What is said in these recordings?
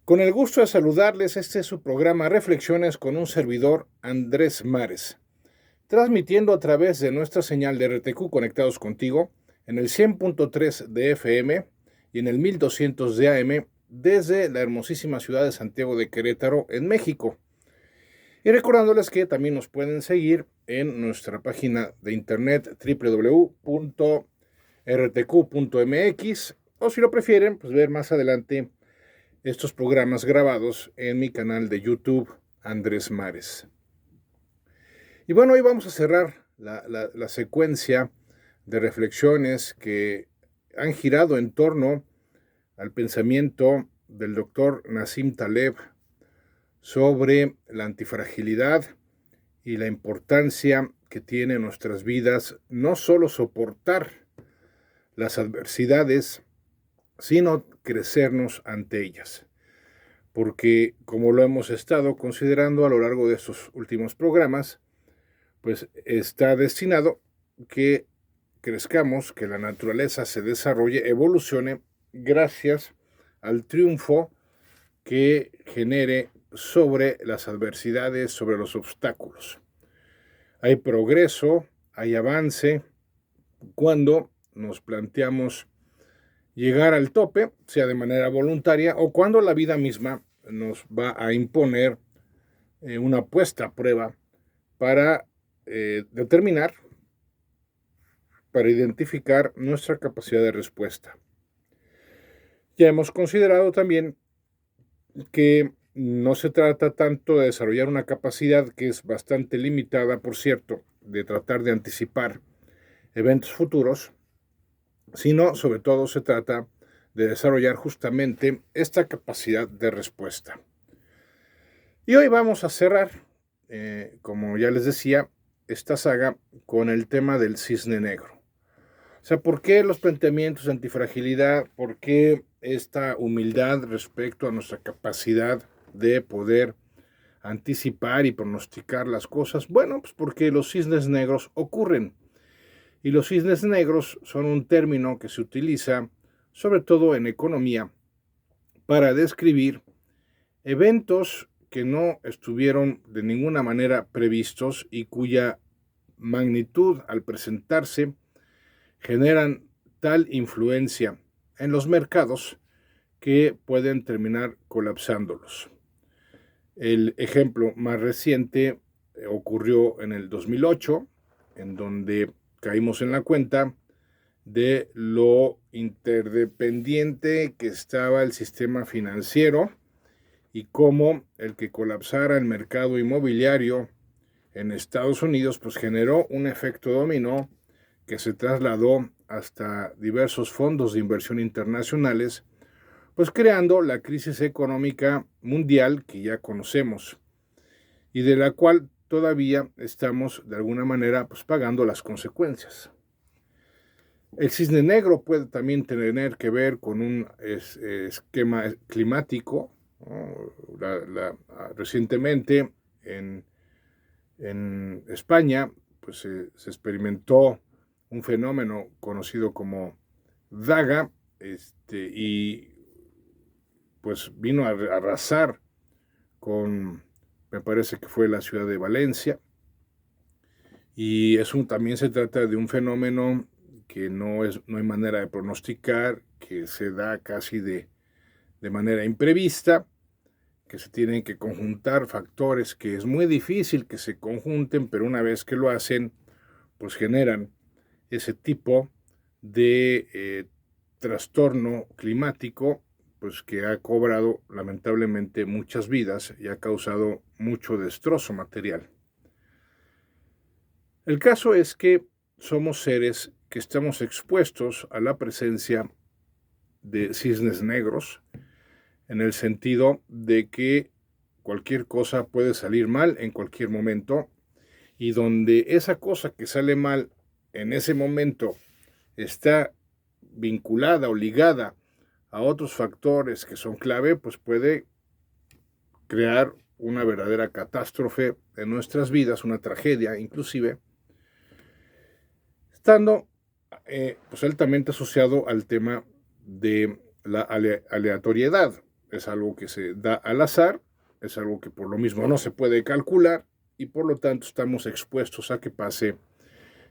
Con el gusto de saludarles, este es su programa Reflexiones con un servidor, Andrés Mares, transmitiendo a través de nuestra señal de RTQ Conectados Contigo en el 100.3 de FM y en el 1200 de AM desde la hermosísima ciudad de Santiago de Querétaro, en México. Y recordándoles que también nos pueden seguir en nuestra página de internet www.rtq.mx o si lo prefieren, pues ver más adelante estos programas grabados en mi canal de YouTube, Andrés Mares. Y bueno, hoy vamos a cerrar la secuencia de reflexiones que han girado en torno al pensamiento del doctor Nassim Taleb sobre la antifragilidad y la importancia que tiene en nuestras vidas no solo soportar las adversidades, sino crecernos ante ellas. Porque, como lo hemos estado considerando a lo largo de estos últimos programas, pues está destinado que crezcamos, que la naturaleza se desarrolle, evolucione gracias al triunfo que genere sobre las adversidades, sobre los obstáculos. Hay progreso, hay avance cuando nos planteamos llegar al tope, sea de manera voluntaria o cuando la vida misma nos va a imponer una puesta a prueba para determinar, para identificar nuestra capacidad de respuesta. Ya hemos considerado también que no se trata tanto de desarrollar una capacidad que es bastante limitada, por cierto, de tratar de anticipar eventos futuros, sino sobre todo se trata de desarrollar justamente esta capacidad de respuesta. Y hoy vamos a cerrar, como ya les decía, esta saga con el tema del cisne negro. O sea, ¿por qué los planteamientos de antifragilidad? ¿Por qué esta humildad respecto a nuestra capacidad de poder anticipar y pronosticar las cosas? Bueno, pues porque los cisnes negros ocurren. Y los cisnes negros son un término que se utiliza sobre todo en economía para describir eventos que no estuvieron de ninguna manera previstos y cuya magnitud al presentarse generan tal influencia en los mercados que pueden terminar colapsándolos. El ejemplo más reciente ocurrió en el 2008, en donde caímos en la cuenta de lo interdependiente que estaba el sistema financiero y cómo el que colapsara el mercado inmobiliario en Estados Unidos pues generó un efecto dominó que se trasladó hasta diversos fondos de inversión internacionales, pues creando la crisis económica mundial que ya conocemos y de la cual todavía estamos de alguna manera pues pagando las consecuencias. El cisne negro puede también tener que ver con un esquema climático. Recientemente en España pues, se experimentó un fenómeno conocido como Daga y pues vino a arrasar con, me parece que fue la ciudad de Valencia, y eso también se trata de un fenómeno que no hay manera de pronosticar, que se da casi de manera imprevista, que se tienen que conjuntar factores que es muy difícil que se conjunten, pero una vez que lo hacen, pues generan ese tipo de trastorno climático, pues que ha cobrado lamentablemente muchas vidas y ha causado mucho destrozo material. El caso es que somos seres que estamos expuestos a la presencia de cisnes negros, en el sentido de que cualquier cosa puede salir mal en cualquier momento, y donde esa cosa que sale mal en ese momento está vinculada o ligada a otros factores que son clave, pues puede crear una verdadera catástrofe en nuestras vidas, una tragedia inclusive, estando pues altamente asociado al tema de la aleatoriedad. es algo que se da al azar, es algo que por lo mismo no se puede calcular y por lo tanto estamos expuestos a que pase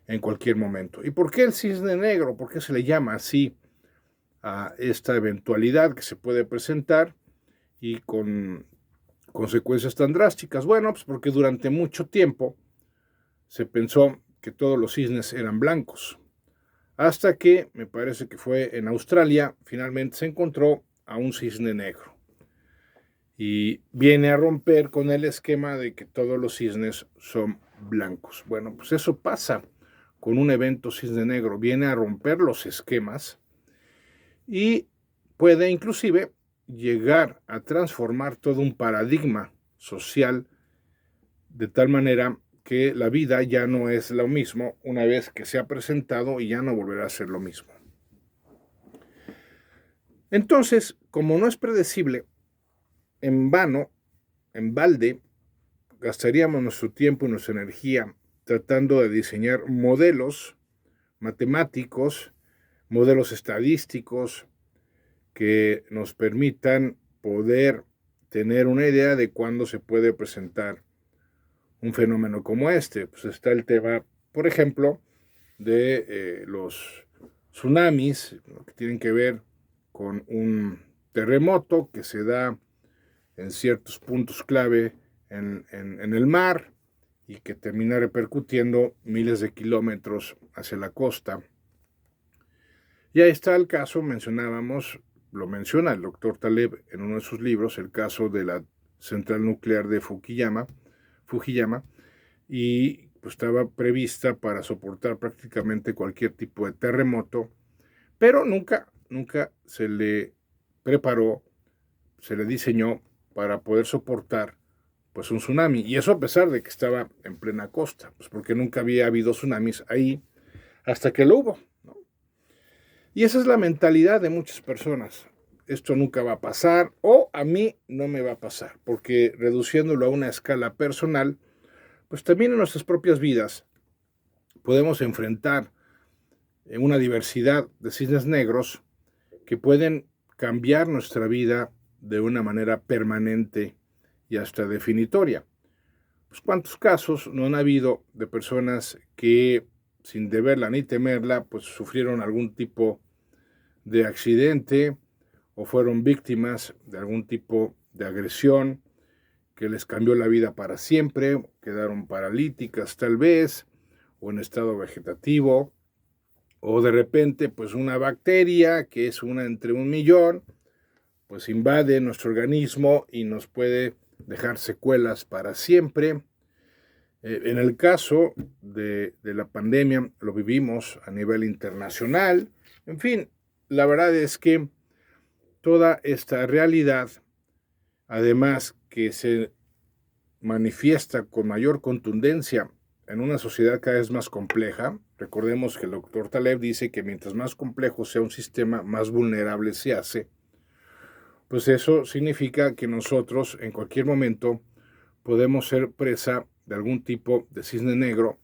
en cualquier momento. ¿Y por qué el cisne negro? ¿Por qué se le llama así a esta eventualidad que se puede presentar y con consecuencias tan drásticas? Bueno, pues porque durante mucho tiempo se pensó que todos los cisnes eran blancos, hasta que, me parece que fue en Australia, finalmente se encontró a un cisne negro. Y viene a romper con el esquema de que todos los cisnes son blancos. Bueno, pues eso pasa con un evento cisne negro, viene a romper los esquemas y puede inclusive llegar a transformar todo un paradigma social de tal manera que la vida ya no es lo mismo una vez que se ha presentado y ya no volverá a ser lo mismo. Entonces, como no es predecible, en vano, en balde, gastaríamos nuestro tiempo y nuestra energía tratando de diseñar modelos matemáticos, modelos estadísticos que nos permitan poder tener una idea de cuándo se puede presentar un fenómeno como este. Pues está el tema, por ejemplo, de los tsunamis, que tienen que ver con un terremoto que se da en ciertos puntos clave en el mar y que termina repercutiendo miles de kilómetros hacia la costa. Y ahí está el caso, lo menciona el doctor Taleb en uno de sus libros, el caso de la central nuclear de Fukuyama, y pues estaba prevista para soportar prácticamente cualquier tipo de terremoto, pero nunca se le preparó, se le diseñó para poder soportar pues un tsunami, y eso a pesar de que estaba en plena costa, pues porque nunca había habido tsunamis ahí hasta que lo hubo, ¿no? Y esa es la mentalidad de muchas personas. Esto nunca va a pasar, o a mí no me va a pasar, porque reduciéndolo a una escala personal, pues también en nuestras propias vidas podemos enfrentar una diversidad de cisnes negros que pueden cambiar nuestra vida de una manera permanente y hasta definitoria. Pues cuántos casos no han habido de personas que sin deberla ni temerla, pues sufrieron algún tipo de accidente o fueron víctimas de algún tipo de agresión que les cambió la vida para siempre, quedaron paralíticas tal vez, o en estado vegetativo, o de repente pues una bacteria, que es una entre 1.000.000, pues invade nuestro organismo y nos puede dejar secuelas para siempre. En el caso de la pandemia lo vivimos a nivel internacional. En fin, la verdad es que toda esta realidad, además que se manifiesta con mayor contundencia en una sociedad cada vez más compleja. Recordemos que el doctor Taleb dice que mientras más complejo sea un sistema, más vulnerable se hace. Pues eso significa que nosotros en cualquier momento podemos ser presa de algún tipo de cisne negro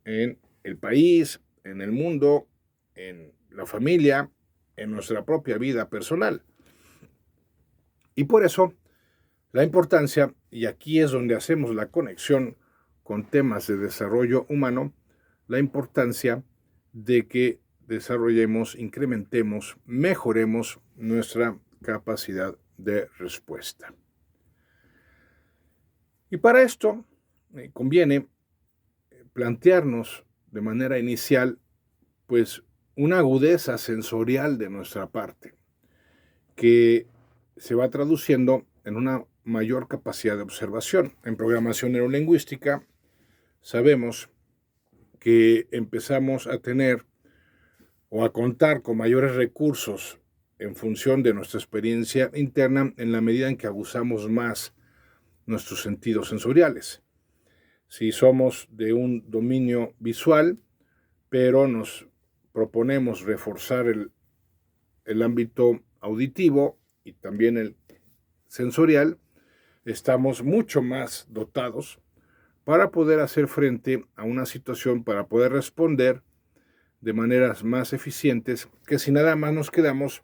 en el país, en el mundo, en la familia, en nuestra propia vida personal. Y por eso la importancia, y aquí es donde hacemos la conexión con temas de desarrollo humano, la importancia de que desarrollemos, incrementemos, mejoremos nuestra capacidad de respuesta. Y para esto conviene plantearnos de manera inicial pues una agudeza sensorial de nuestra parte que se va traduciendo en una mayor capacidad de observación. En programación neurolingüística sabemos que empezamos a tener o a contar con mayores recursos en función de nuestra experiencia interna en la medida en que abusamos más nuestros sentidos sensoriales. Si somos de un dominio visual, pero nos proponemos reforzar el ámbito auditivo y también el sensorial, estamos mucho más dotados para poder hacer frente a una situación, para poder responder de maneras más eficientes que si nada más nos quedamos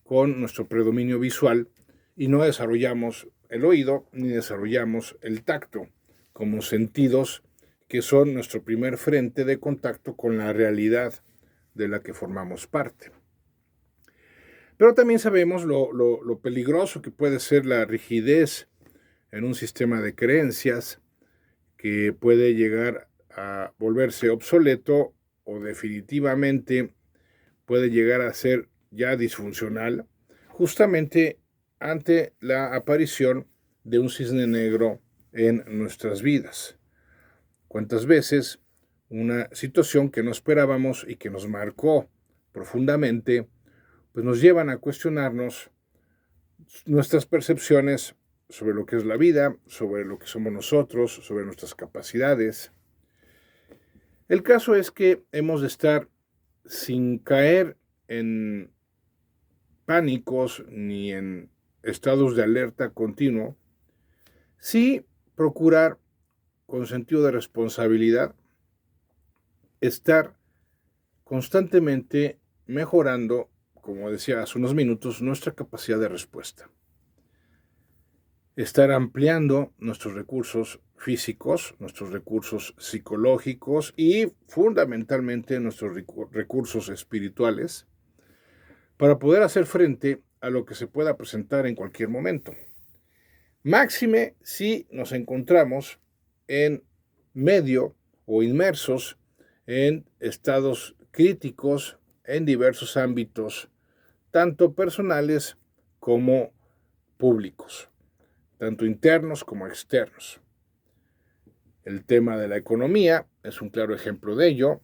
con nuestro predominio visual y no desarrollamos el oído ni desarrollamos el tacto como sentidos que son nuestro primer frente de contacto con la realidad de la que formamos parte. Pero también sabemos lo peligroso que puede ser la rigidez en un sistema de creencias que puede llegar a volverse obsoleto o definitivamente puede llegar a ser ya disfuncional, justamente ante la aparición de un cisne negro en nuestras vidas. ¿Cuántas veces una situación que no esperábamos y que nos marcó profundamente, pues nos llevan a cuestionarnos nuestras percepciones sobre lo que es la vida, sobre lo que somos nosotros, sobre nuestras capacidades? El caso es que hemos de estar sin caer en pánicos ni en estados de alerta continuo, sí procurar con sentido de responsabilidad estar constantemente mejorando, como decía hace unos minutos, nuestra capacidad de respuesta. Estar ampliando nuestros recursos físicos, nuestros recursos psicológicos y fundamentalmente nuestros recursos espirituales para poder hacer frente a lo que se pueda presentar en cualquier momento. Máxime si nos encontramos en medio o inmersos en estados críticos en diversos ámbitos, tanto personales como públicos, tanto internos como externos. El tema de la economía es un claro ejemplo de ello.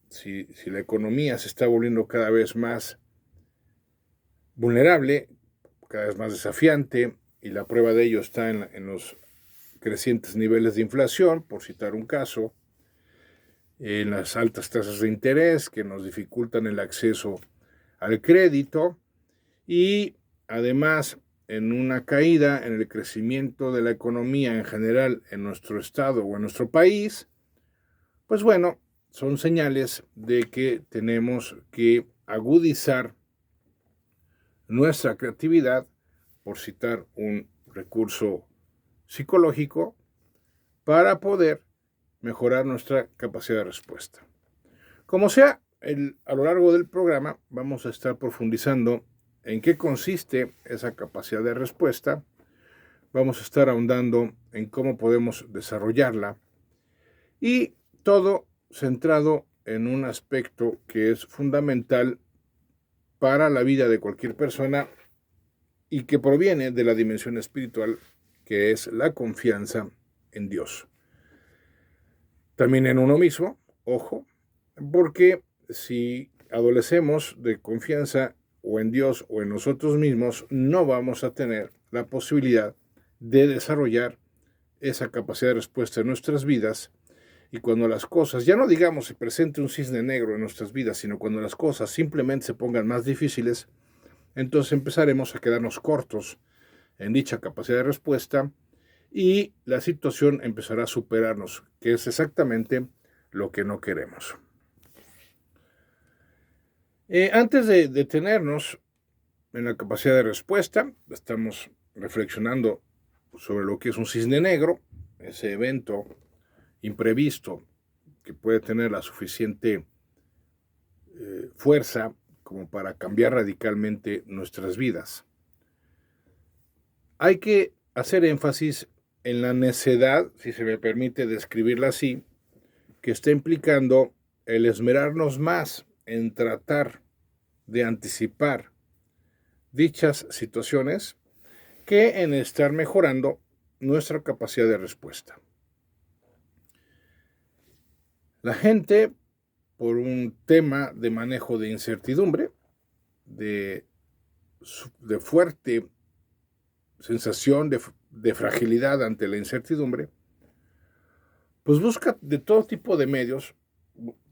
Si la economía se está volviendo cada vez más vulnerable, cada vez más desafiante, y la prueba de ello está en los crecientes niveles de inflación, por citar un caso, en las altas tasas de interés que nos dificultan el acceso al crédito y además en una caída en el crecimiento de la economía en general en nuestro estado o en nuestro país, pues bueno, son señales de que tenemos que agudizar nuestra creatividad, por citar un recurso psicológico, para poder mejorar nuestra capacidad de respuesta. Como sea, a lo largo del programa vamos a estar profundizando en qué consiste esa capacidad de respuesta, vamos a estar ahondando en cómo podemos desarrollarla y todo centrado en un aspecto que es fundamental para la vida de cualquier persona y que proviene de la dimensión espiritual, que es la confianza en Dios. También en uno mismo, ojo, porque si adolecemos de confianza o en Dios o en nosotros mismos, no vamos a tener la posibilidad de desarrollar esa capacidad de respuesta en nuestras vidas. Y cuando las cosas, ya no digamos se presente un cisne negro en nuestras vidas, sino cuando las cosas simplemente se pongan más difíciles, entonces empezaremos a quedarnos cortos en dicha capacidad de respuesta y la situación empezará a superarnos, que es exactamente lo que no queremos. Antes de detenernos en la capacidad de respuesta, estamos reflexionando sobre lo que es un cisne negro, ese evento imprevisto que puede tener la suficiente fuerza como para cambiar radicalmente nuestras vidas. Hay que hacer énfasis en la necedad, si se me permite describirla así, que está implicando el esmerarnos más en tratar de anticipar dichas situaciones que en estar mejorando nuestra capacidad de respuesta. La gente, por un tema de manejo de incertidumbre, de fuerte sensación de fragilidad ante la incertidumbre, pues busca de todo tipo de medios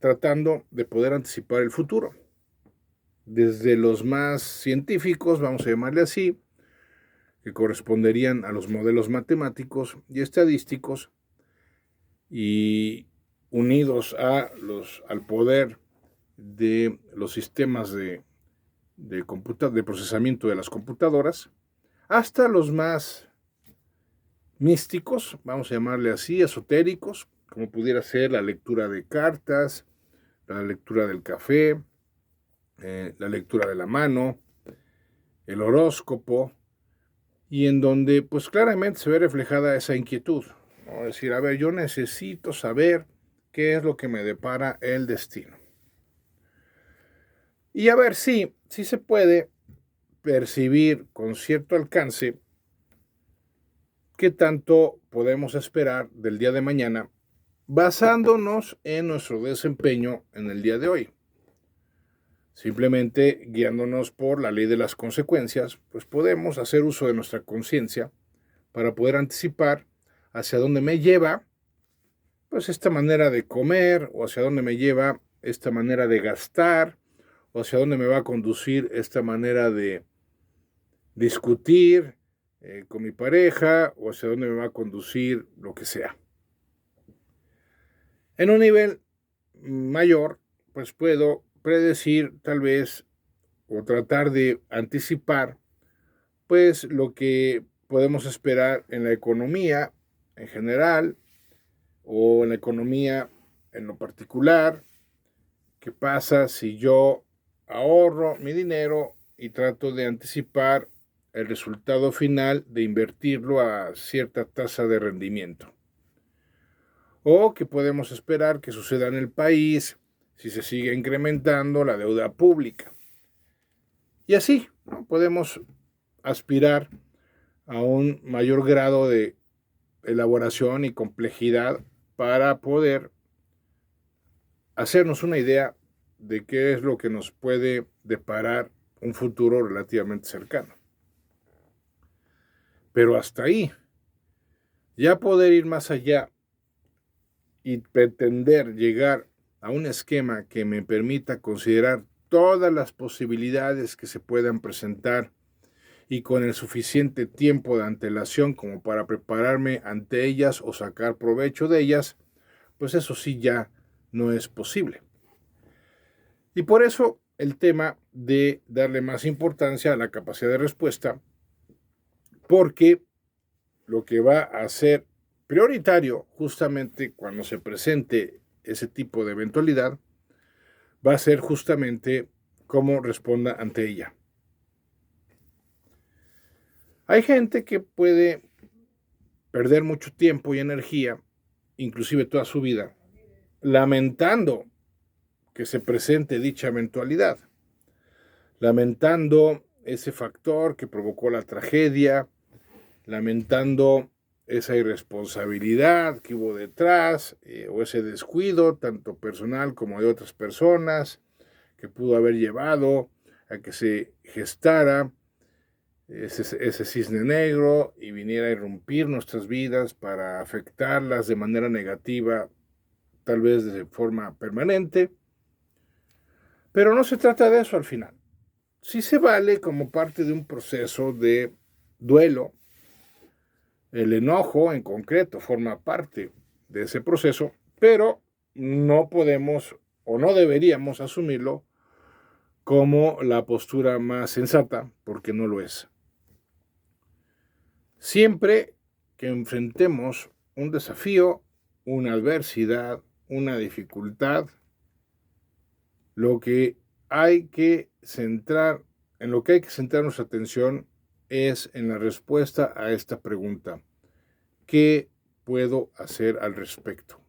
tratando de poder anticipar el futuro. Desde los más científicos, vamos a llamarle así, que corresponderían a los modelos matemáticos y estadísticos, y unidos al poder de los sistemas de procesamiento de las computadoras, hasta los más místicos, vamos a llamarle así, esotéricos, como pudiera ser la lectura de cartas, la lectura del café, la lectura de la mano, el horóscopo, y en donde pues claramente se ve reflejada esa inquietud, ¿no? Es decir, a ver, yo necesito saber qué es lo que me depara el destino. Y a ver, sí se puede percibir con cierto alcance qué tanto podemos esperar del día de mañana basándonos en nuestro desempeño en el día de hoy. Simplemente guiándonos por la ley de las consecuencias, pues podemos hacer uso de nuestra conciencia para poder anticipar hacia dónde me lleva pues esta manera de comer, o hacia dónde me lleva esta manera de gastar, o hacia dónde me va a conducir esta manera de discutir con mi pareja, o hacia dónde me va a conducir lo que sea. En un nivel mayor, pues puedo predecir tal vez o tratar de anticipar pues lo que podemos esperar en la economía en general o en la economía en lo particular. ¿Qué pasa si yo ahorro mi dinero y trato de anticipar el resultado final de invertirlo a cierta tasa de rendimiento? ¿O qué podemos esperar que suceda en el país si se sigue incrementando la deuda pública? Y así, ¿no? Podemos aspirar a un mayor grado de elaboración y complejidad para poder hacernos una idea de qué es lo que nos puede deparar un futuro relativamente cercano. Pero hasta ahí, ya poder ir más allá y pretender llegar a un esquema que me permita considerar todas las posibilidades que se puedan presentar y con el suficiente tiempo de antelación como para prepararme ante ellas o sacar provecho de ellas, pues eso sí ya no es posible. Y por eso el tema de darle más importancia a la capacidad de respuesta, porque lo que va a ser prioritario justamente cuando se presente ese tipo de eventualidad, va a ser justamente cómo responda ante ella. Hay gente que puede perder mucho tiempo y energía, inclusive toda su vida, lamentando que se presente dicha eventualidad, lamentando ese factor que provocó la tragedia, lamentando esa irresponsabilidad que hubo detrás, o ese descuido, tanto personal como de otras personas, que pudo haber llevado a que se gestara ese cisne negro y viniera a irrumpir nuestras vidas para afectarlas de manera negativa, tal vez de forma permanente. Pero no se trata de eso al final. Sí se vale como parte de un proceso de duelo. El enojo en concreto forma parte de ese proceso, pero no podemos o no deberíamos asumirlo como la postura más sensata, porque no lo es. Siempre que enfrentemos un desafío, una adversidad, una dificultad, lo que hay que centrar, en lo que hay que centrar nuestra atención es en la respuesta a esta pregunta. ¿Qué puedo hacer al respecto?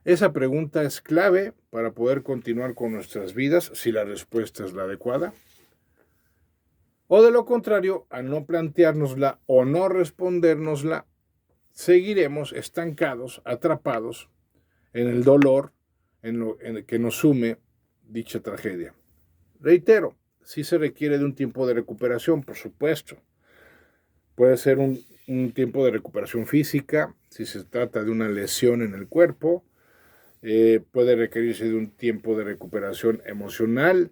Esa pregunta es clave para poder continuar con nuestras vidas si la respuesta es la adecuada. O de lo contrario, al no planteárnosla o no respondérnosla, seguiremos estancados, atrapados en el dolor en el que nos sume dicha tragedia. Reitero, sí se requiere de un tiempo de recuperación, por supuesto. Puede ser un tiempo de recuperación física, si se trata de una lesión en el cuerpo. Puede requerirse de un tiempo de recuperación emocional,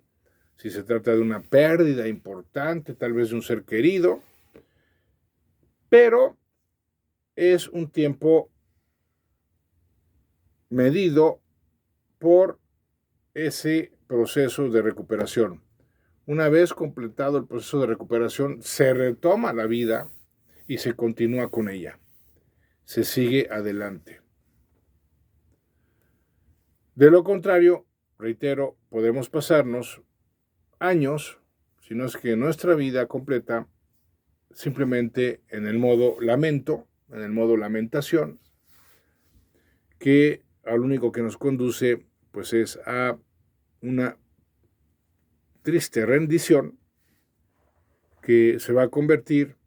si se trata de una pérdida importante, tal vez de un ser querido, pero es un tiempo medido por ese proceso de recuperación. una vez completado el proceso de recuperación, se retoma la vida y se continúa con ella. Se sigue adelante. De lo contrario, reitero, podemos pasarnos años, si no es que nuestra vida completa, simplemente en el modo lamento, en el modo lamentación, que al único que nos conduce pues es a una triste rendición que se va a convertir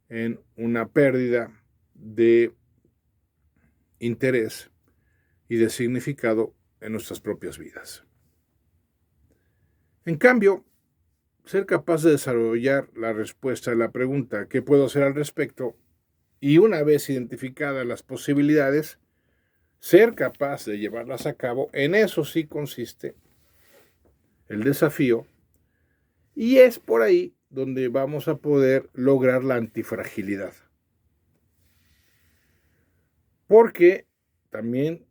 en una pérdida de interés y de significado en nuestras propias vidas. En cambio, ser capaz de desarrollar la respuesta a la pregunta ¿qué puedo hacer al respecto? Y una vez identificadas las posibilidades, ser capaz de llevarlas a cabo, en eso sí consiste el desafío, y es por ahí donde vamos a poder lograr la antifragilidad. Porque también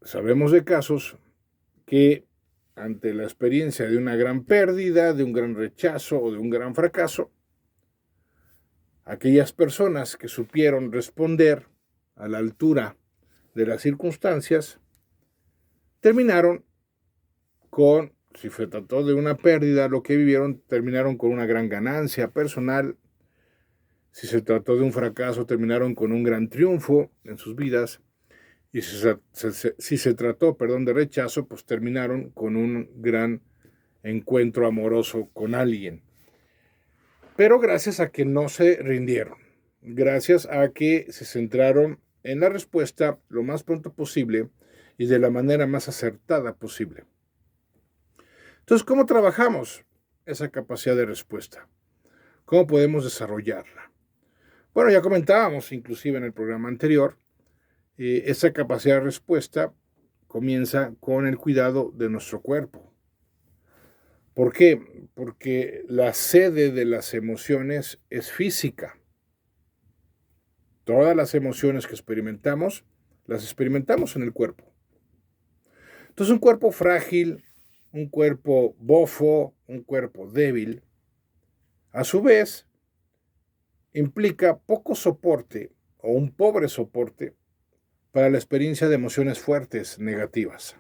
sabemos de casos que ante la experiencia de una gran pérdida, de un gran rechazo o de un gran fracaso, aquellas personas que supieron responder a la altura de las circunstancias, terminaron con, si se trató de una pérdida, lo que vivieron, terminaron con una gran ganancia personal. Si se trató de un fracaso, terminaron con un gran triunfo en sus vidas. Y si se trató, de rechazo, pues terminaron con un gran encuentro amoroso con alguien. Pero gracias a que no se rindieron, gracias a que se centraron en la respuesta lo más pronto posible y de la manera más acertada posible. Entonces, ¿cómo trabajamos esa capacidad de respuesta? ¿Cómo podemos desarrollarla? Bueno, ya comentábamos inclusive en el programa anterior, esa capacidad de respuesta comienza con el cuidado de nuestro cuerpo. ¿Por qué? Porque la sede de las emociones es física. Todas las emociones que experimentamos, las experimentamos en el cuerpo. Entonces, un cuerpo frágil, un cuerpo bofo, un cuerpo débil, a su vez, implica poco soporte o un pobre soporte para la experiencia de emociones fuertes, negativas.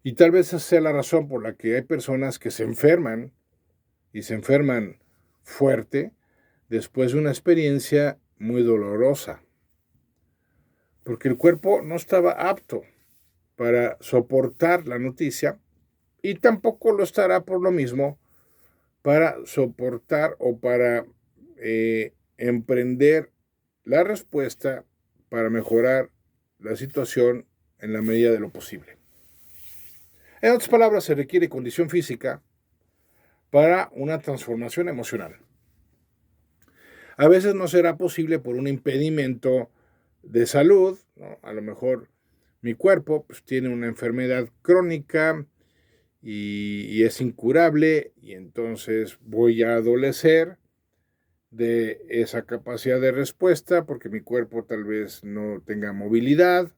Y tal vez esa sea la razón por la que hay personas que se enferman y se enferman fuerte después de una experiencia muy dolorosa. Porque el cuerpo no estaba apto para soportar la noticia y tampoco lo estará por lo mismo para soportar o para emprender la respuesta para mejorar la situación en la medida de lo posible. En otras palabras, se requiere condición física para una transformación emocional. A veces no será posible por un impedimento de salud, ¿no? A lo mejor mi cuerpo pues, tiene una enfermedad crónica y es incurable y entonces voy a adolecer de esa capacidad de respuesta porque mi cuerpo tal vez no tenga movilidad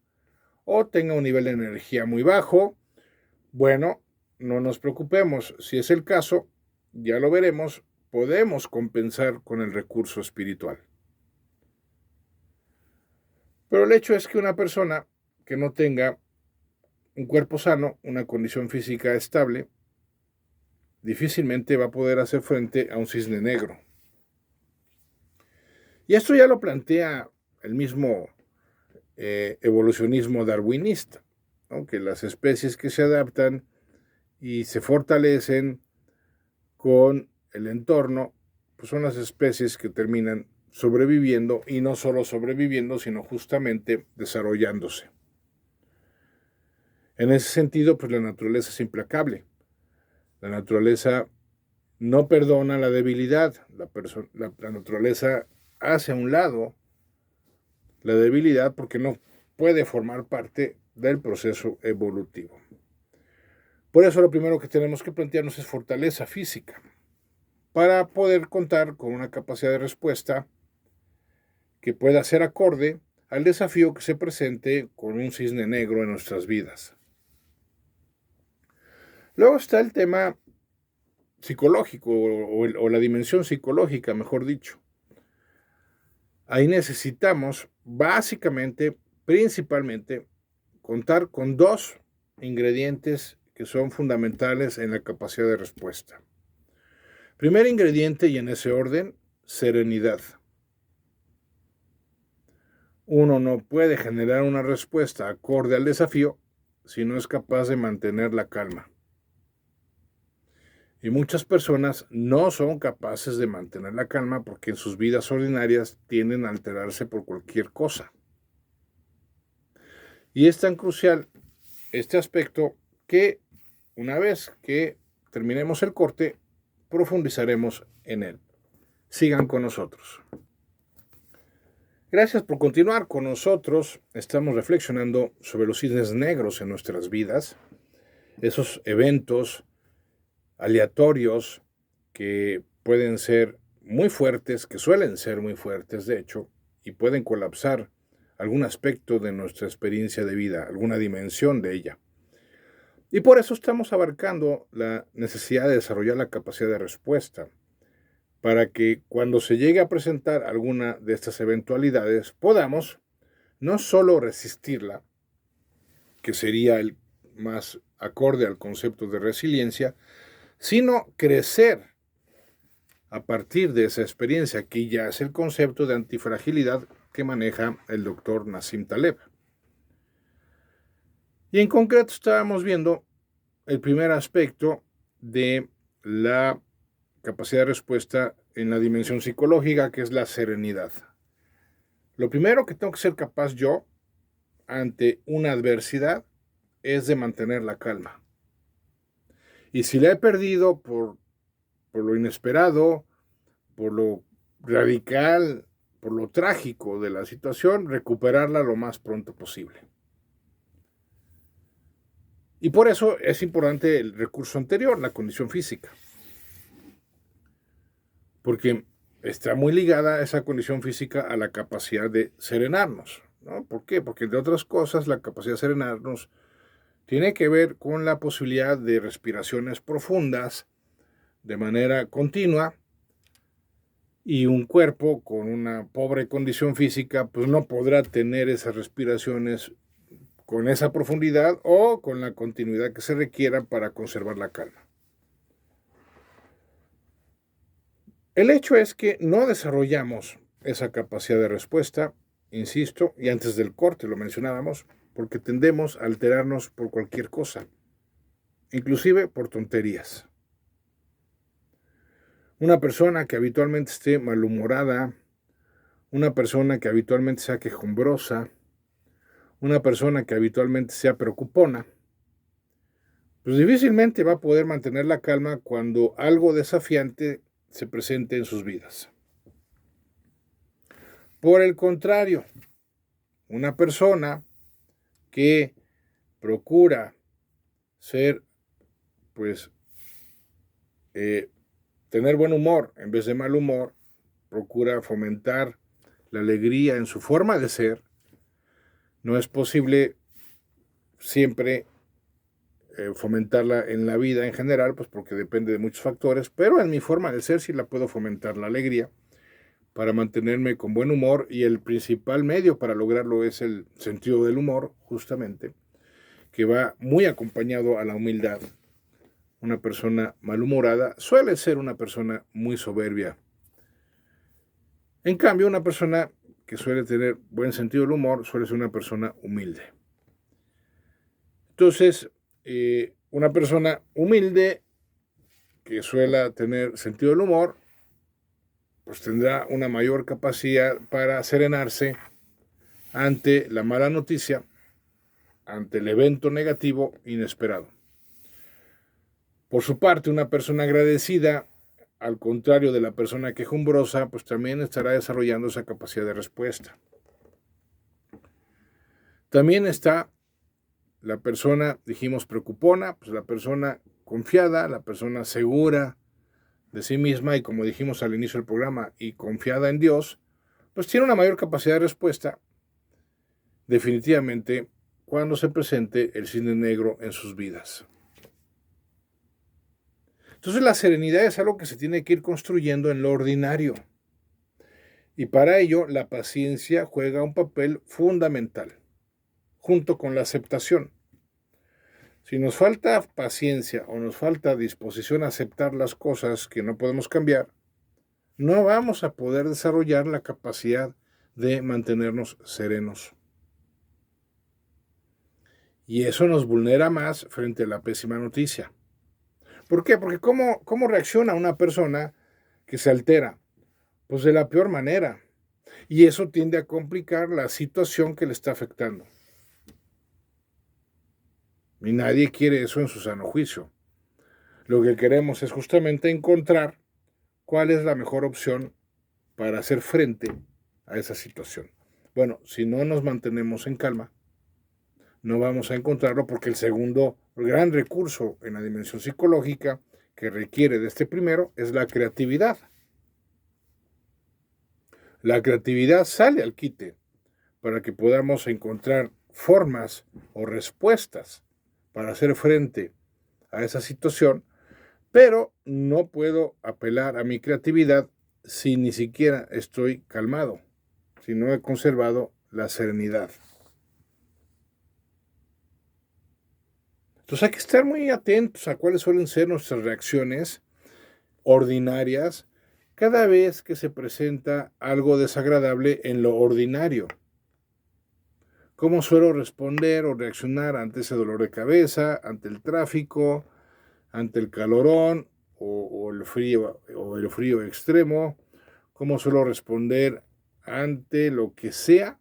o tenga un nivel de energía muy bajo. Bueno, no nos preocupemos. Si es el caso, ya lo veremos, podemos compensar con el recurso espiritual. Pero el hecho es que una persona que no tenga un cuerpo sano, una condición física estable, difícilmente va a poder hacer frente a un cisne negro. Y esto ya lo plantea el mismo evolucionismo darwinista, ¿no? Que las especies que se adaptan y se fortalecen con el entorno, pues son las especies que terminan sobreviviendo y no solo sobreviviendo, sino justamente desarrollándose. En ese sentido, pues la naturaleza es implacable. La naturaleza no perdona la debilidad. La naturaleza hace a un lado la debilidad porque no puede formar parte del proceso evolutivo. Por eso lo primero que tenemos que plantearnos es fortaleza física para poder contar con una capacidad de respuesta que pueda ser acorde al desafío que se presente con un cisne negro en nuestras vidas. Luego está el tema psicológico o la dimensión psicológica, mejor dicho. Ahí necesitamos básicamente, principalmente, contar con dos ingredientes que son fundamentales en la capacidad de respuesta. Primer ingrediente, y en ese orden, serenidad. Uno no puede generar una respuesta acorde al desafío si no es capaz de mantener la calma. Y muchas personas no son capaces de mantener la calma porque en sus vidas ordinarias tienden a alterarse por cualquier cosa. Y es tan crucial este aspecto que una vez que terminemos el corte, profundizaremos en él. Sigan con nosotros. Gracias por continuar con nosotros. Estamos reflexionando sobre los cisnes negros en nuestras vidas, esos eventos aleatorios que pueden ser muy fuertes, que suelen ser muy fuertes, de hecho, y pueden colapsar algún aspecto de nuestra experiencia de vida, alguna dimensión de ella. Y por eso estamos abarcando la necesidad de desarrollar la capacidad de respuesta, para que cuando se llegue a presentar alguna de estas eventualidades podamos no solo resistirla, que sería el más acorde al concepto de resiliencia, sino crecer a partir de esa experiencia, que ya es el concepto de antifragilidad que maneja el doctor Nassim Taleb. Y en concreto estábamos viendo el primer aspecto de la capacidad de respuesta en la dimensión psicológica, que es la serenidad. Lo primero que tengo que ser capaz yo ante una adversidad es de mantener la calma. Y si la he perdido por lo inesperado, por lo radical, por lo trágico de la situación, recuperarla lo más pronto posible. Y por eso es importante el recurso anterior, la condición física. Porque está muy ligada esa condición física a la capacidad de serenarnos, ¿no? ¿Por qué? Porque entre otras cosas, la capacidad de serenarnos tiene que ver con la posibilidad de respiraciones profundas de manera continua, y un cuerpo con una pobre condición física pues no podrá tener esas respiraciones con esa profundidad o con la continuidad que se requiera para conservar la calma. El hecho es que no desarrollamos esa capacidad de respuesta, insisto, y antes del corte lo mencionábamos, porque tendemos a alterarnos por cualquier cosa, inclusive por tonterías. Una persona que habitualmente esté malhumorada, una persona que habitualmente sea quejumbrosa, una persona que habitualmente sea preocupona, pues difícilmente va a poder mantener la calma cuando algo desafiante se presente en sus vidas. Por el contrario, una persona que procura ser, tener buen humor en vez de mal humor, procura fomentar la alegría en su forma de ser, no es posible siempre fomentarla en la vida en general, pues porque depende de muchos factores, pero en mi forma de ser sí la puedo fomentar la alegría para mantenerme con buen humor, y el principal medio para lograrlo es el sentido del humor, justamente, que va muy acompañado a la humildad. Una persona malhumorada suele ser una persona muy soberbia. En cambio, una persona que suele tener buen sentido del humor suele ser una persona humilde. Entonces, una persona humilde que suele tener sentido del humor, pues tendrá una mayor capacidad para serenarse ante la mala noticia, ante el evento negativo inesperado. Por su parte, una persona agradecida, al contrario de la persona quejumbrosa, pues también estará desarrollando esa capacidad de respuesta. También está la persona, dijimos, preocupona, pues la persona confiada, la persona segura de sí misma y, como dijimos al inicio del programa, y confiada en Dios, pues tiene una mayor capacidad de respuesta, definitivamente, cuando se presente el cisne negro en sus vidas. Entonces la serenidad es algo que se tiene que ir construyendo en lo ordinario. Y para ello la paciencia juega un papel fundamental, junto con la aceptación. Si nos falta paciencia o nos falta disposición a aceptar las cosas que no podemos cambiar, no vamos a poder desarrollar la capacidad de mantenernos serenos. Y eso nos vulnera más frente a la pésima noticia. ¿Por qué? Porque ¿cómo reacciona una persona que se altera? Pues de la peor manera. Y eso tiende a complicar la situación que le está afectando. Y nadie quiere eso en su sano juicio. Lo que queremos es justamente encontrar cuál es la mejor opción para hacer frente a esa situación. Bueno, si no nos mantenemos en calma, no vamos a encontrarlo, porque el segundo gran recurso en la dimensión psicológica que requiere de este primero es la creatividad. La creatividad sale al quite para que podamos encontrar formas o respuestas para hacer frente a esa situación, pero no puedo apelar a mi creatividad si ni siquiera estoy calmado, si no he conservado la serenidad. Entonces hay que estar muy atentos a cuáles suelen ser nuestras reacciones ordinarias cada vez que se presenta algo desagradable en lo ordinario. ¿Cómo suelo responder o reaccionar ante ese dolor de cabeza, ante el tráfico, ante el calorón o el frío extremo? ¿Cómo suelo responder ante lo que sea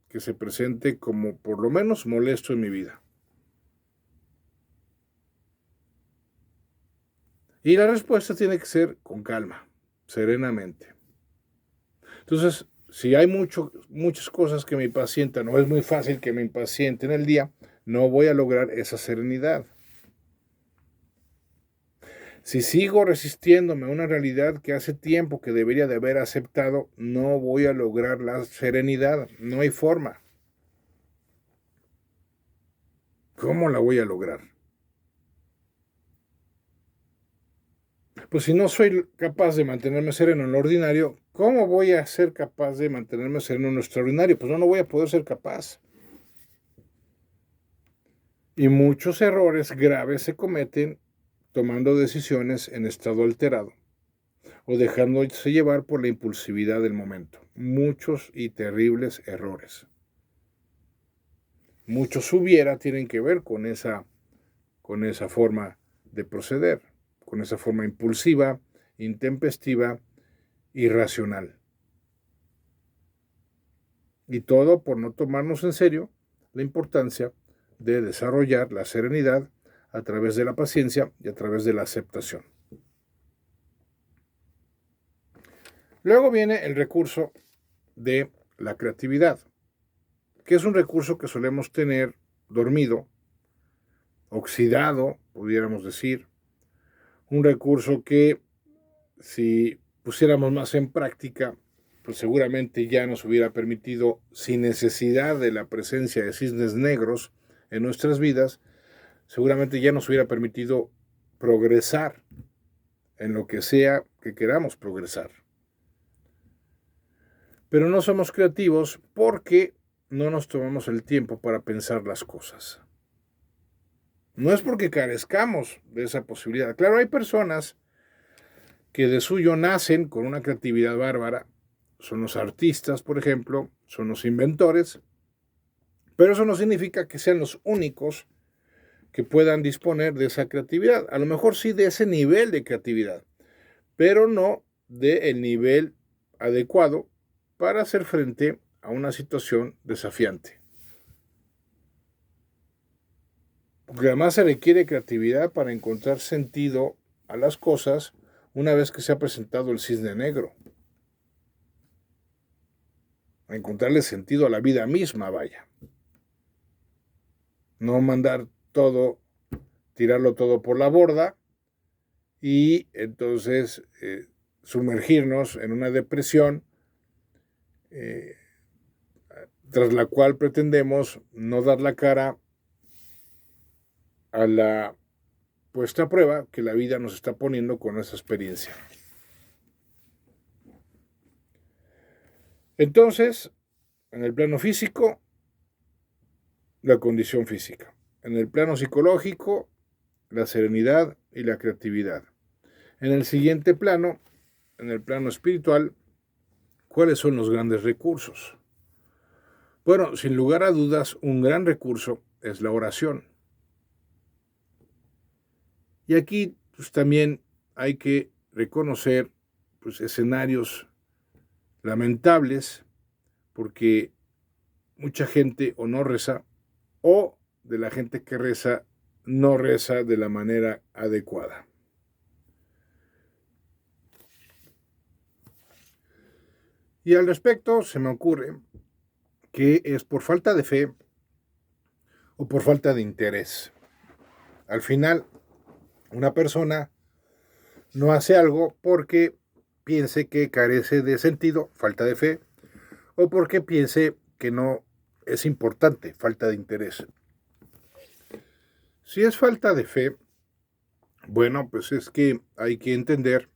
que se presente como por lo menos molesto en mi vida? Y la respuesta tiene que ser con calma, serenamente. Entonces, si hay muchas cosas que me impacientan, o es muy fácil que me impaciente en el día, no voy a lograr esa serenidad. Si sigo resistiéndome a una realidad que hace tiempo que debería de haber aceptado, no voy a lograr la serenidad. No hay forma. ¿Cómo la voy a lograr? Pues si no soy capaz de mantenerme sereno en lo ordinario, ¿cómo voy a ser capaz de mantenerme sereno en lo extraordinario? Pues no voy a poder ser capaz. Y muchos errores graves se cometen tomando decisiones en estado alterado o dejándose llevar por la impulsividad del momento. Muchos y terribles errores. Muchos tienen que ver con esa forma de proceder, con esa forma impulsiva, intempestiva, irracional. Y todo por no tomarnos en serio la importancia de desarrollar la serenidad a través de la paciencia y a través de la aceptación. Luego viene el recurso de la creatividad, que es un recurso que solemos tener dormido, oxidado, pudiéramos decir, un recurso que si pusiéramos más en práctica, pues seguramente ya nos hubiera permitido, sin necesidad de la presencia de cisnes negros en nuestras vidas, seguramente ya nos hubiera permitido progresar en lo que sea que queramos progresar. Pero no somos creativos porque no nos tomamos el tiempo para pensar las cosas. No es porque carezcamos de esa posibilidad. Claro, hay personas que de suyo nacen con una creatividad bárbara. Son los artistas, por ejemplo, son los inventores, pero eso no significa que sean los únicos que puedan disponer de esa creatividad. A lo mejor sí de ese nivel de creatividad, pero no del nivel adecuado para hacer frente a una situación desafiante. Porque además se requiere creatividad para encontrar sentido a las cosas una vez que se ha presentado el cisne negro. A encontrarle sentido a la vida misma, vaya. No mandar todo, tirarlo todo por la borda y entonces sumergirnos en una depresión tras la cual pretendemos no dar la cara a la puesta a prueba que la vida nos está poniendo con esa experiencia. Entonces, en el plano físico, la condición física. En el plano psicológico, la serenidad y la creatividad. En el siguiente plano, en el plano espiritual, ¿cuáles son los grandes recursos? Bueno, sin lugar a dudas, un gran recurso es la oración. Y aquí pues, también hay que reconocer pues, escenarios lamentables, porque mucha gente o no reza, o de la gente que reza, no reza de la manera adecuada. Y al respecto se me ocurre que es por falta de fe o por falta de interés. Al final, una persona no hace algo porque piense que carece de sentido, falta de fe, o porque piense que no es importante, falta de interés. Si es falta de fe, bueno, pues es que hay que entender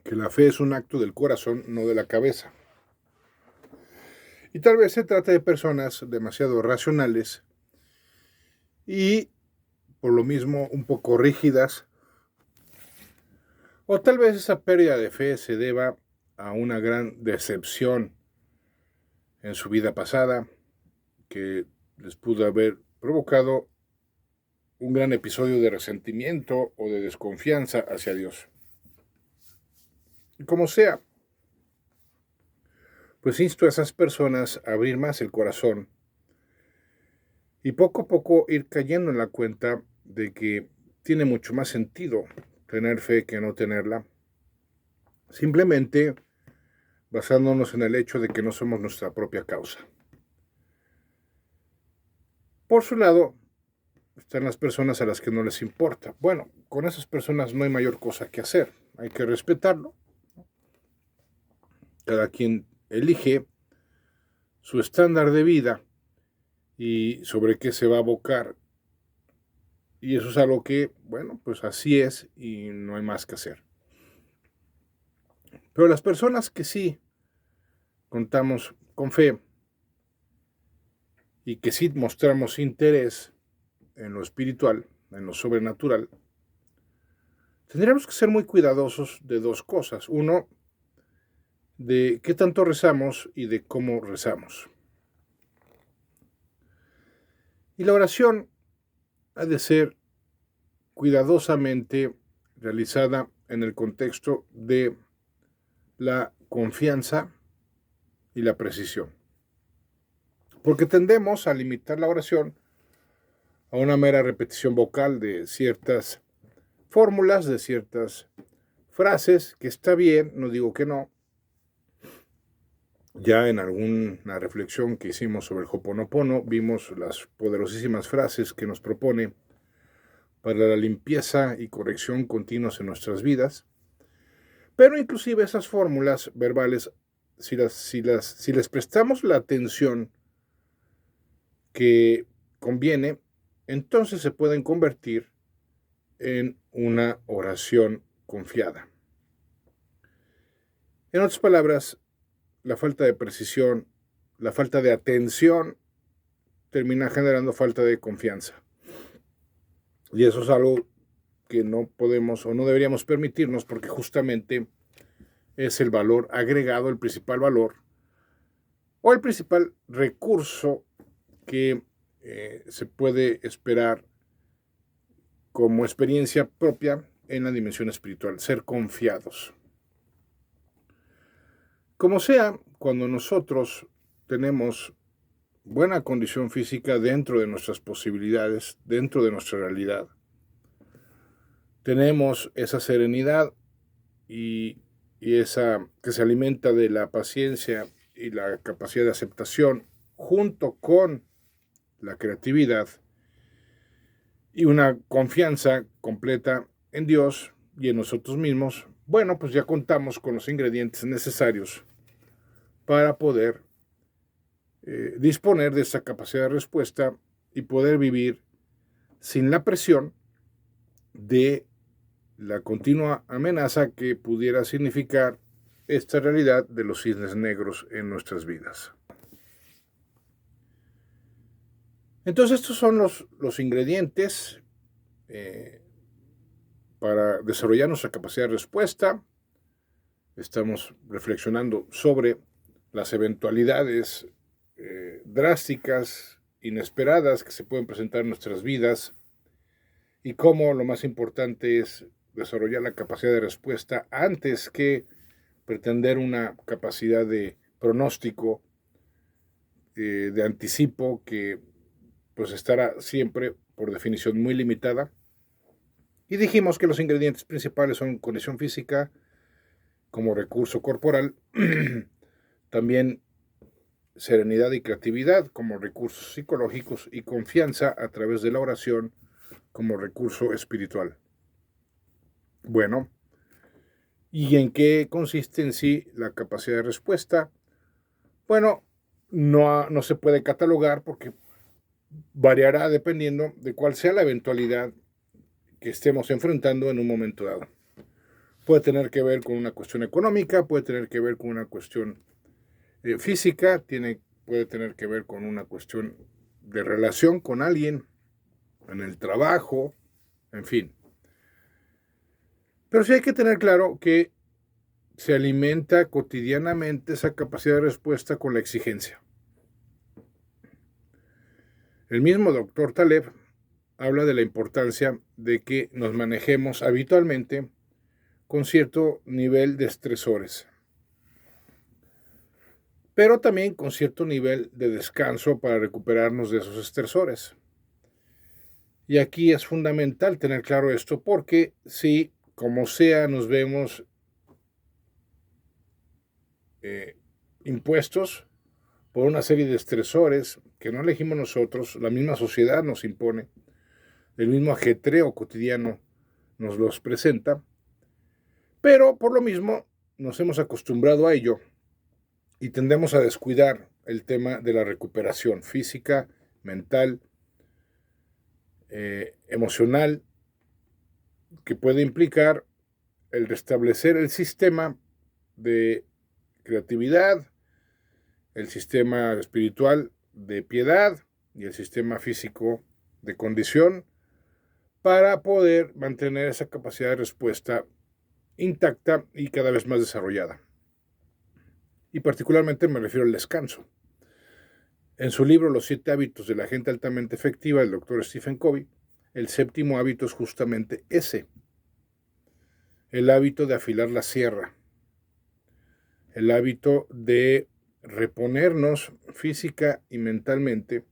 que la fe es un acto del corazón, no de la cabeza. Y tal vez se trate de personas demasiado racionales y por lo mismo un poco rígidas, o tal vez esa pérdida de fe se deba a una gran decepción en su vida pasada que les pudo haber provocado un gran episodio de resentimiento o de desconfianza hacia Dios. Como sea, pues insto a esas personas a abrir más el corazón y poco a poco ir cayendo en la cuenta de que tiene mucho más sentido tener fe que no tenerla, simplemente basándonos en el hecho de que no somos nuestra propia causa. Por su lado, están las personas a las que no les importa. Bueno, con esas personas no hay mayor cosa que hacer, hay que respetarlo. Cada quien elige su estándar de vida y sobre qué se va a abocar. Y eso es algo que, bueno, pues así es y no hay más que hacer. Pero las personas que sí contamos con fe y que sí mostramos interés en lo espiritual, en lo sobrenatural, tendríamos que ser muy cuidadosos de dos cosas. Uno, de qué tanto rezamos y de cómo rezamos. Y la oración ha de ser cuidadosamente realizada en el contexto de la confianza y la precisión. Porque tendemos a limitar la oración a una mera repetición vocal de ciertas fórmulas, de ciertas frases, que está bien, no digo que no. Ya en alguna reflexión que hicimos sobre el Ho'oponopono, vimos las poderosísimas frases que nos propone para la limpieza y corrección continuas en nuestras vidas. Pero inclusive esas fórmulas verbales, si les prestamos la atención que conviene, entonces se pueden convertir en una oración confiada. En otras palabras, la falta de precisión, la falta de atención, termina generando falta de confianza. Y eso es algo que no podemos o no deberíamos permitirnos porque justamente es el valor agregado, el principal valor o el principal recurso que se puede esperar como experiencia propia en la dimensión espiritual, ser confiados. Como sea, cuando nosotros tenemos buena condición física dentro de nuestras posibilidades, dentro de nuestra realidad, tenemos esa serenidad y esa que se alimenta de la paciencia y la capacidad de aceptación junto con la creatividad y una confianza completa en Dios y en nosotros mismos, bueno, pues ya contamos con los ingredientes necesarios para poder disponer de esa capacidad de respuesta y poder vivir sin la presión de la continua amenaza que pudiera significar esta realidad de los cisnes negros en nuestras vidas. Entonces estos son los ingredientes para desarrollar nuestra capacidad de respuesta. Estamos reflexionando sobre las eventualidades drásticas, inesperadas que se pueden presentar en nuestras vidas y cómo lo más importante es desarrollar la capacidad de respuesta antes que pretender una capacidad de pronóstico, de anticipo que pues estará siempre por definición muy limitada. Y dijimos que los ingredientes principales son condición física como recurso corporal, también serenidad y creatividad como recursos psicológicos y confianza a través de la oración como recurso espiritual. Bueno, ¿y en qué consiste en sí la capacidad de respuesta? Bueno, no se puede catalogar porque variará dependiendo de cuál sea la eventualidad que estemos enfrentando en un momento dado. Puede tener que ver con una cuestión económica, puede tener que ver con una cuestión física, puede tener que ver con una cuestión de relación con alguien, en el trabajo, en fin. Pero sí hay que tener claro que se alimenta cotidianamente esa capacidad de respuesta con la exigencia. El mismo doctor Taleb habla de la importancia de que nos manejemos habitualmente con cierto nivel de estresores, pero también con cierto nivel de descanso para recuperarnos de esos estresores. Y aquí es fundamental tener claro esto porque si, como sea, nos vemos impuestos por una serie de estresores que no elegimos nosotros, la misma sociedad nos impone, el mismo ajetreo cotidiano nos los presenta, pero por lo mismo nos hemos acostumbrado a ello y tendemos a descuidar el tema de la recuperación física, mental, emocional, que puede implicar el restablecer el sistema de creatividad, el sistema espiritual de piedad y el sistema físico de condición para poder mantener esa capacidad de respuesta intacta y cada vez más desarrollada. Y particularmente me refiero al descanso. En su libro Los 7 hábitos de la gente altamente efectiva, el doctor Stephen Covey, el séptimo hábito es justamente ese, el hábito de afilar la sierra, el hábito de reponernos física y mentalmente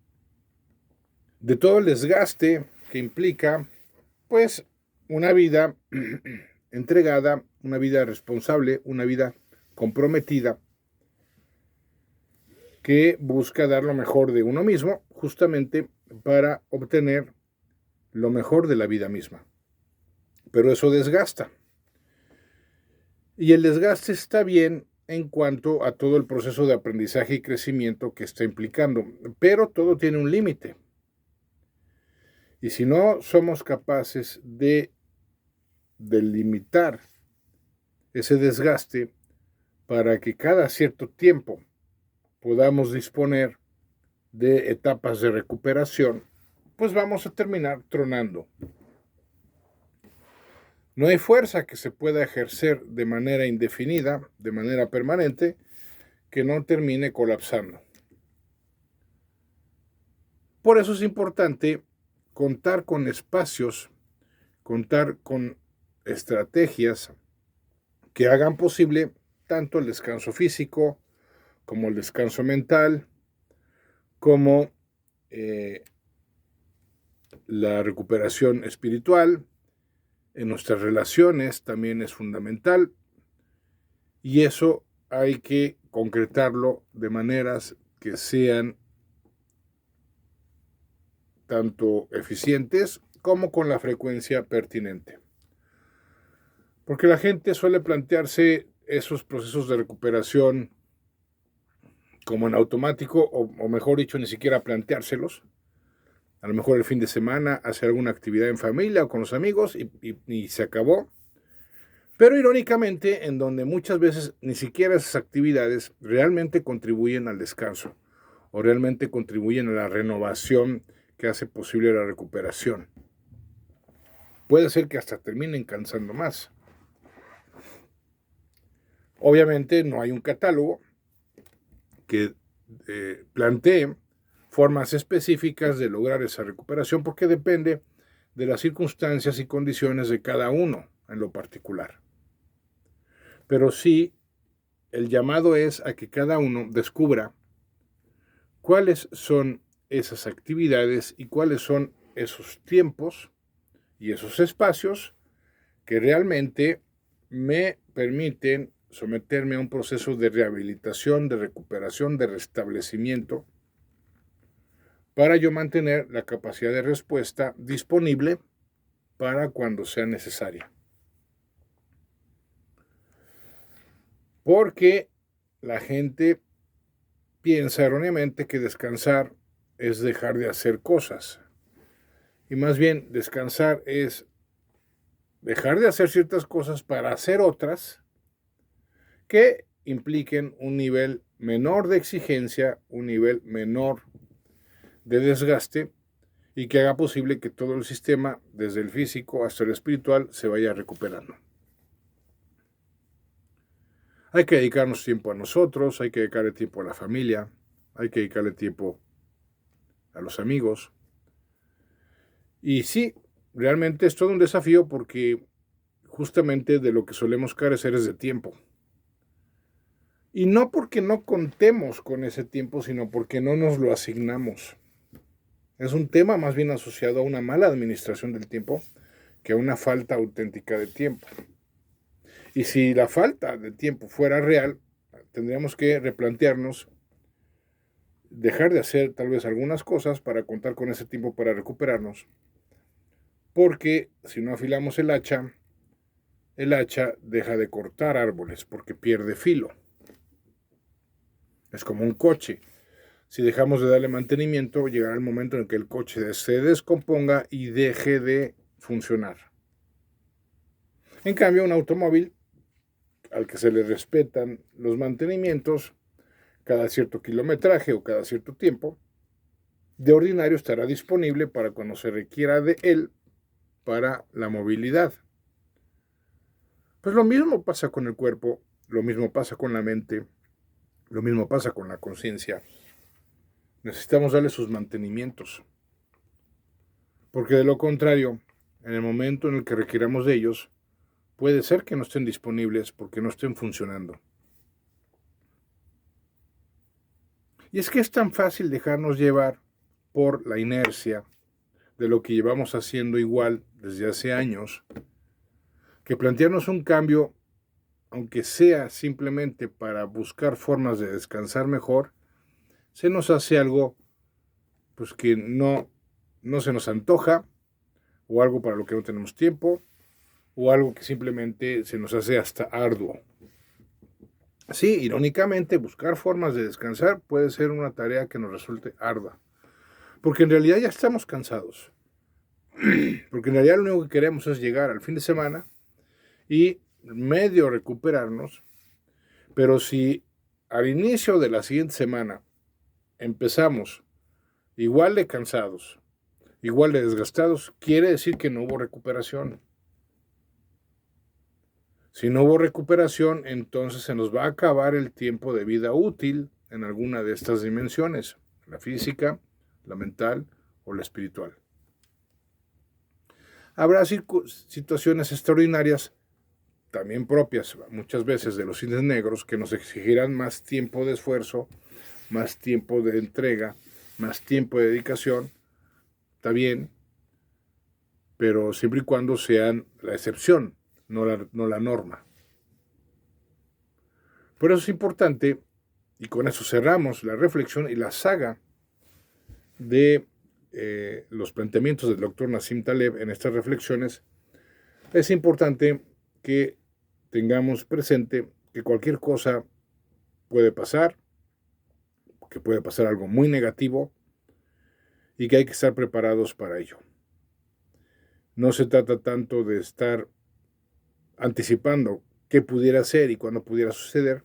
de todo el desgaste que implica, pues, una vida entregada, una vida responsable, una vida comprometida, que busca dar lo mejor de uno mismo, justamente para obtener lo mejor de la vida misma. Pero eso desgasta. Y el desgaste está bien en cuanto a todo el proceso de aprendizaje y crecimiento que está implicando, pero todo tiene un límite. Y si no somos capaces de delimitar ese desgaste para que cada cierto tiempo podamos disponer de etapas de recuperación, pues vamos a terminar tronando. No hay fuerza que se pueda ejercer de manera indefinida, de manera permanente, que no termine colapsando. Por eso es importante contar con espacios, contar con estrategias que hagan posible tanto el descanso físico como el descanso mental, como la recuperación espiritual. En nuestras relaciones también es fundamental y eso hay que concretarlo de maneras que sean tanto eficientes como con la frecuencia pertinente. Porque la gente suele plantearse esos procesos de recuperación como en automático, o mejor dicho, ni siquiera planteárselos, A lo mejor el fin de semana hacer alguna actividad en familia o con los amigos y se acabó. Pero irónicamente, en donde muchas veces ni siquiera esas actividades realmente contribuyen al descanso o realmente contribuyen a la renovación que hace posible la recuperación. Puede ser que hasta terminen cansando más. Obviamente no hay un catálogo que plantee formas específicas de lograr esa recuperación porque depende de las circunstancias y condiciones de cada uno en lo particular. Pero sí, el llamado es a que cada uno descubra cuáles son esas actividades y cuáles son esos tiempos y esos espacios que realmente me permiten someterme a un proceso de rehabilitación, de recuperación, de restablecimiento, para yo mantener la capacidad de respuesta disponible para cuando sea necesaria. Porque la gente piensa erróneamente que descansar es dejar de hacer cosas. Y más bien, descansar es dejar de hacer ciertas cosas para hacer otras que impliquen un nivel menor de exigencia, un nivel menor de desgaste y que haga posible que todo el sistema, desde el físico hasta el espiritual, se vaya recuperando. Hay que dedicarnos tiempo a nosotros, hay que dedicarle tiempo a la familia, hay que dedicarle tiempo a los amigos. Y sí, realmente es todo un desafío porque justamente de lo que solemos carecer es de tiempo. Y no porque no contemos con ese tiempo, sino porque no nos lo asignamos. Es un tema más bien asociado a una mala administración del tiempo que a una falta auténtica de tiempo. Y si la falta de tiempo fuera real, tendríamos que replantearnos, dejar de hacer tal vez algunas cosas para contar con ese tiempo para recuperarnos. Porque si no afilamos el hacha deja de cortar árboles porque pierde filo. Es como un coche. Si dejamos de darle mantenimiento, llegará el momento en que el coche se descomponga y deje de funcionar. En cambio, un automóvil al que se le respetan los mantenimientos cada cierto kilometraje o cada cierto tiempo, de ordinario estará disponible para cuando se requiera de él para la movilidad. Pues lo mismo pasa con el cuerpo, lo mismo pasa con la mente, lo mismo pasa con la conciencia. Necesitamos darle sus mantenimientos, porque de lo contrario, en el momento en el que requiramos de ellos, puede ser que no estén disponibles porque no estén funcionando. Y es que es tan fácil dejarnos llevar por la inercia de lo que llevamos haciendo igual desde hace años, que plantearnos un cambio, aunque sea simplemente para buscar formas de descansar mejor, se nos hace algo pues que no se nos antoja, o algo para lo que no tenemos tiempo, o algo que simplemente se nos hace hasta arduo. Sí, irónicamente, buscar formas de descansar puede ser una tarea que nos resulte ardua, porque en realidad ya estamos cansados, porque en realidad lo único que queremos es llegar al fin de semana y medio recuperarnos, pero si al inicio de la siguiente semana empezamos igual de cansados, igual de desgastados, quiere decir que no hubo recuperación. Si no hubo recuperación, entonces se nos va a acabar el tiempo de vida útil en alguna de estas dimensiones, la física, la mental o la espiritual. Habrá situaciones extraordinarias, también propias muchas veces de los cines negros, que nos exigirán más tiempo de esfuerzo, más tiempo de entrega, más tiempo de dedicación. Está bien, pero siempre y cuando sean la excepción, no la norma. Por eso es importante, y con eso cerramos la reflexión y la saga de los planteamientos del doctor Nassim Taleb en estas reflexiones, es importante que tengamos presente que cualquier cosa puede pasar, que puede pasar algo muy negativo, y que hay que estar preparados para ello. No se trata tanto de estar anticipando qué pudiera ser y cuándo pudiera suceder,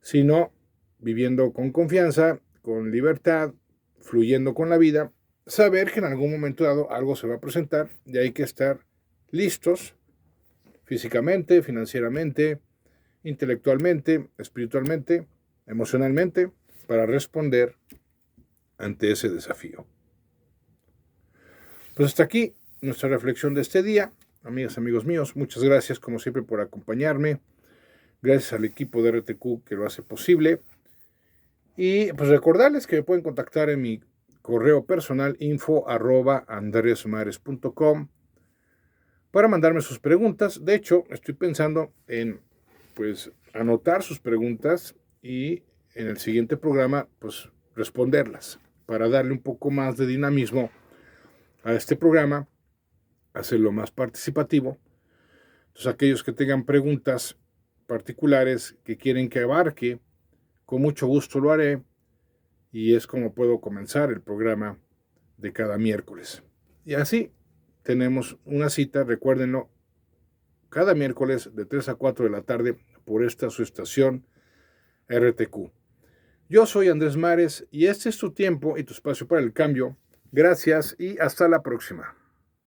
sino viviendo con confianza, con libertad, fluyendo con la vida, saber que en algún momento dado algo se va a presentar y hay que estar listos físicamente, financieramente, intelectualmente, espiritualmente, emocionalmente, para responder ante ese desafío. Pues hasta aquí nuestra reflexión de este día. Amigas, amigos míos, muchas gracias como siempre por acompañarme. Gracias al equipo de RTQ que lo hace posible. Y pues recordarles que me pueden contactar en mi correo personal info@andresmares.com para mandarme sus preguntas. De hecho, estoy pensando en pues anotar sus preguntas y en el siguiente programa pues responderlas para darle un poco más de dinamismo a este programa, hacerlo más participativo. Entonces, aquellos que tengan preguntas particulares que quieren que abarque, con mucho gusto lo haré y es como puedo comenzar el programa de cada miércoles. Y así tenemos una cita, recuérdenlo, cada miércoles de 3 a 4 de la tarde por esta su estación RTQ. Yo soy Andrés Mares y este es tu tiempo y tu espacio para el cambio. Gracias y hasta la próxima.